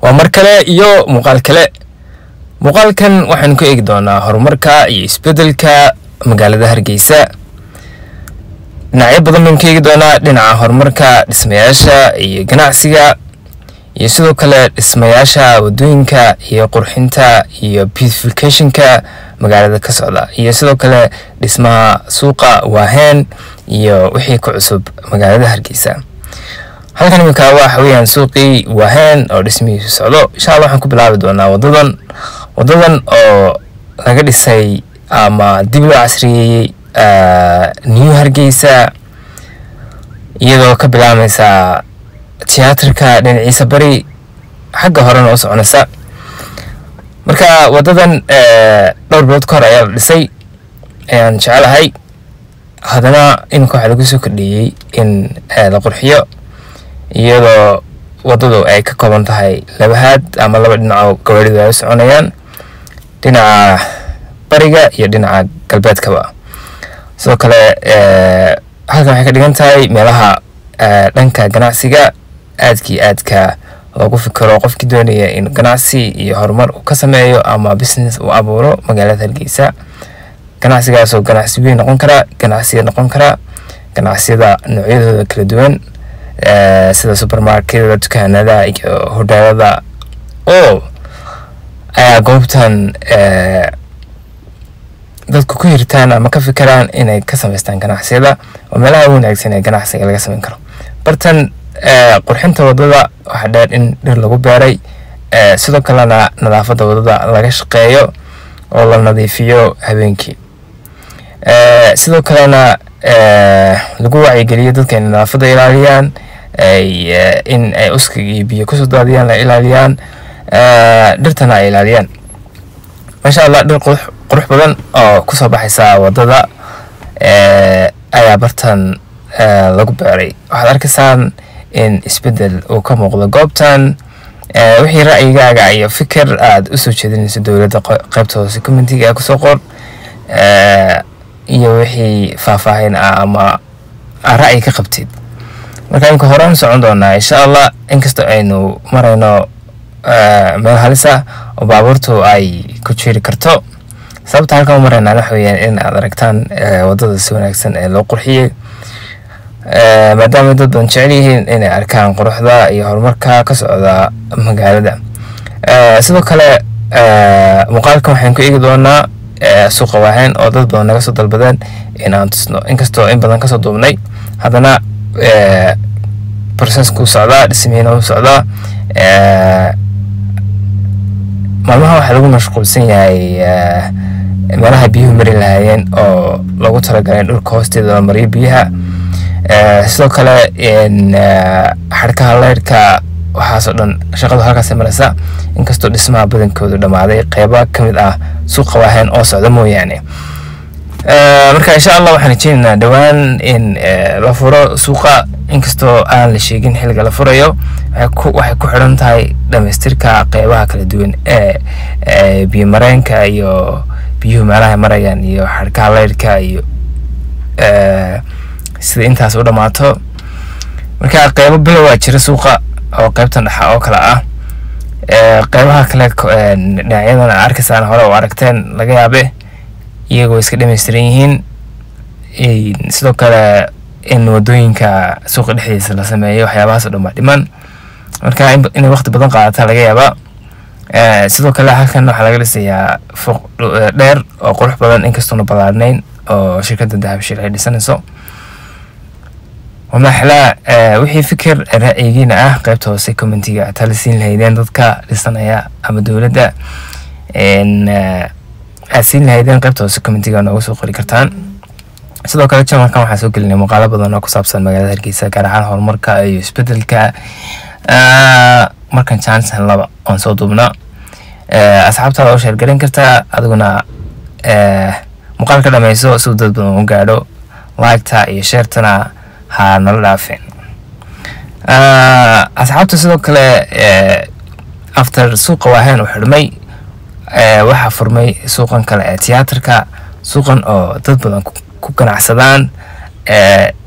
ومركله iyo muuqaal kale muuqaalkan waxaan ku eegi doonaa horumarka iyo isbedelka magaalada Hargeysa dhinacyo badan baan ka eegi doonaa dhinaca horumarka dhismayaasha iyo ganacsiga iyo sidoo kale dhismayaasha wadooyinka iyo qurxinta iyo beautificationka magaalada ka socda iyo sidoo kale dhismaha suuqa Wahen iyo wixii ku cusub magaalada Hargeysa halkan imika waxa weeyaan suuqii Wahen oo dhismihiisu socdo insha Allah waxaan ku bilaabi doonaa wadadan oo laga dhisay ama dib loo casriyeeyay New Hargeysa iyadoo ka bilaabaysa tiyaatarka dhinaciisa bari xagga horena u soconaysa marka wadadan dhowr bilood ka hor ayaa la dhisay ayaan jecelahay hadana imika waxa lagu soo kordhiyay in la qurxiyo iyadoo wadadu ay ka kooban tahay laba haad ama laba dhinac gawaarida ay soconayaan dhinaca bariga iyo dhinaca galbeedkaba sidoo kale halkan waxay ka dhigan tahay meelaha dhanka ganacsiga aadka loogu fikiro qofkii doonaya in ganacsi iyo horumar uu ka sameeyo ama business uu abuuro magaalada Hargeysa ganacsigaas oo ganacsi weyn noqon kara ganacsiyada noocyadooda kala duwan sida supermarketka dukaanada iyo hoteelada oo ayaa goobtan dadku ku hirtaan ama ka fikiraan inay ka sameystaan ganacsiyada oo meelaha wanaagsan ee ganacsiga laga sameyn karo bartan qurxinta wadada waxa dheer in dhir lagu beeray sidoo kalena nadaafadda wadada laga shaqeeyo oo la nadiifiyo habeenkii sidoo kalena lagu wacyigeliyo dadka in nadaafadda ilaaliyaan in ay uska iyo biyo ku soo daadiyaan la ilaaliyaan dhirtana ay ilaaliyaan masha Allah dhir qurux badan oo ku soo baxaysa wadada ayaa bartan lagu beeray waxaad arkaysaan in isbedel uu ka muuqdo goobtan wixii ra'yigaaga iyo fikir aad u soo jeedinayso dawladda qaybta hoose community-ga ku soo qor iyo wixii faahfaahin ama ra'yi ka qabtid marka inka horaan socon doonaa insha Allah inkastoo aynu marayno meel halis ah oo baabuurtu ay ku jiri karto sababta halkan marayna waxa weeyaan in aad aragtaan wadada si wanaagsan ee loo qurxiyay maadaama dad badan jecel yihiin inay arkaan quruxda iyo horumarka ka socda magaalada sidoo kale muuqaalkan waxaan ku eegi doonaa suuqa Wahen oo dad badan naga soo dalbadeen in aan tusno inkastoo in badan ka soo duubnay hadana processku socda dhismihiina u socda maalmaha waxa lagu mashquulsan yahay meelaha biyuhu mari lahaayeen oo lagu talagalay dhulka hoosteeda la mariyo biyaha sidoo kale in xarkaha leerka waxaasoo dhan shaqadu halkaas maraysa inkastoo dhismaha badankoodu dhamaaday qaybo ka mid ah suuqa Wahen oo socda mooyaane marka insha Allah waxaan rajeynaynaa dhawaan in la furo suuqa inkastoo aan la sheegin xilliga la furayo waxay ku xiran tahay dhamaystirka qaybaha kala duwan ee biyo mareenka iyo biyuhu meelaha marayaan iyo xarkaha leerka iyo sida intaas u dhamaato marka qaybo bilow waa jira suuqa oo qaybtan dhaxa oo kala ah qaybaha kale dhinacyadana arkaysaan hore oo aragteen laga yaabe iyagoo iska dhameystiran yihiin sidoo kale in wadooyinka suuqa dhexdiisa la sameeyo waxyaabahaas oo dhan dhiman marka in waqti badan qaadata laga yaaba sidoo kale halkan waxa laga dhisayaa fooq dheer oo qurux badan inkastoo balaarnayn oo shirkadda dahabshiil ay dhisanayso ومحلا وحي فكر رأيينا قيبته هوسي كومنتيغا تالسين لهيدين دادكا لسانايا أما دولدا إن أسين لهيدين قيبته هوسي كومنتيغا نوغسو قولي كرتان sidoo kale channelkan waxaan soo gelinay muuqaalo badan oo ku saabsan magaalada Hargeysa gaar ahaan horumarka iyo isbedelka markan chance laba on soo duubna asxaabtaada oo share garan kartaa adiguna muuqaalka dhameyso si dad badan u gaadho like-ta iyo share-tana ha nala dhaafin asxaabta sidoo kale after suuqa Wahen u xirmay waxa furmay suuqan kale ee tiyaatarka suuqan oo dad badan ku ganacsadaan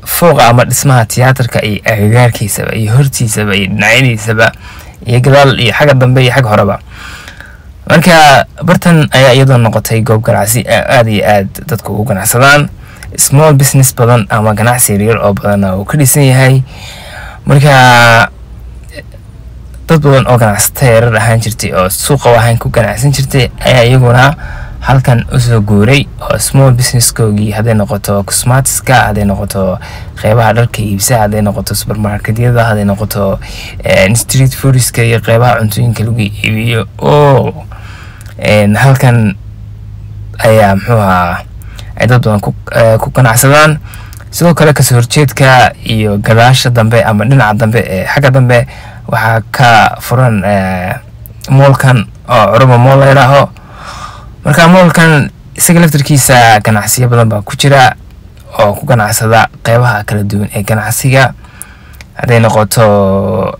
fooqa ama dhismaha tiyaatarka iyo agagaarkiisaba iyo hortiisaba iyo dhinacyadiisaba iyo gadaal iyo xagga dambe iyo xag horeba. marka bartan ayaa iyadoo noqotay goob ganacsi aad iyo aad dadku ugu ganacsadaan, small business badan ama ganacsi yaryar oo badan uu ka dhisan yahay. marka dad badan oo ganacsata yaryar ahaan jirtay oo suuqa waxaan ku ganacsan jirtay ayaa iyaguna halkan usoo guuray oo small businesskoogii hadday noqoto cosmeticska, hadday noqoto qeybaha dharka iibsa, hadday noqoto supermarketyada, hadday noqoto street foodska iyo qeybaha cuntooyinka lagu iibiyo oo halkan ayaa muxuu ahaa ay dad badan ku ganacsadaan. sidoo kale kasoo horjeedka iyo gadaasha dambe ama dhinaca dambe ee xagga dambe waxaa ka furan moolkan oo Oromo Mall la yidhaaho. marka moolkan isaga laftarkiisa ganacsiyo badan baa ku jira oo ku ganacsada qeybaha kala duwan ee ganacsiga, hadday noqoto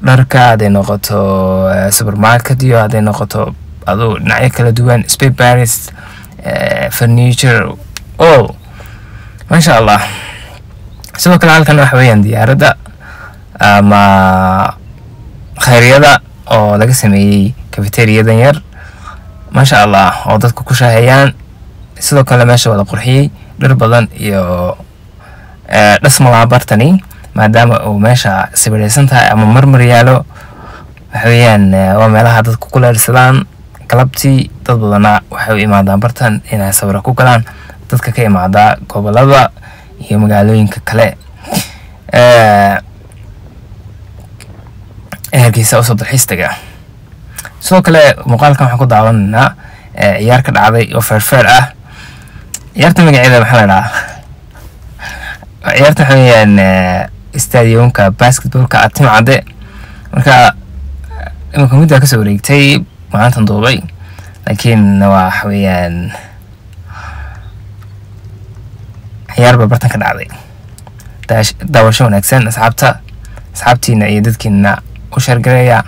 dharka, hadday noqoto supermarket iyo hadday noqoto aduu dhinacyo kala duwan, spare parts, furniture, all masha Allah. sidoo kale halkan waxa weeyaan diyaaradda ama khayriyada oo laga sameeyey cafeteriyadan yar masha Allah oo dadku ku shaaheeyaan. sidoo kale meesha wada qurxiyey dhir badan iyo dhismaha bartani maadaama uu meesha sawiraysan tahay ama marmar yaalo. waxa weeyaan waa meelaha dadku ku leersadaan galabtii. dad badana waxay u imaadaan bartan inay sawir ku galaan, dadka ka imaada gobolada iyo magaalooyinka kale Hargeysa usoo dalxiis taga. sidoo kale muuqaalkan waxaan ku daawanaynaa ciyaar ka dhacday oo feerfeer ah. ciyaarta magaceeda maxaa la dhahaa? ciyaarta waxa weeyaan stadiumka basketballka Timcadde. marka imika muddaa kasoo wareegtay maalintan duubay, laakiin waxa weeyaan ciyaar baa bartan ka dhacday. daawasho wanaagsan asxaabtiina iyo dadkiina u sheergareeya.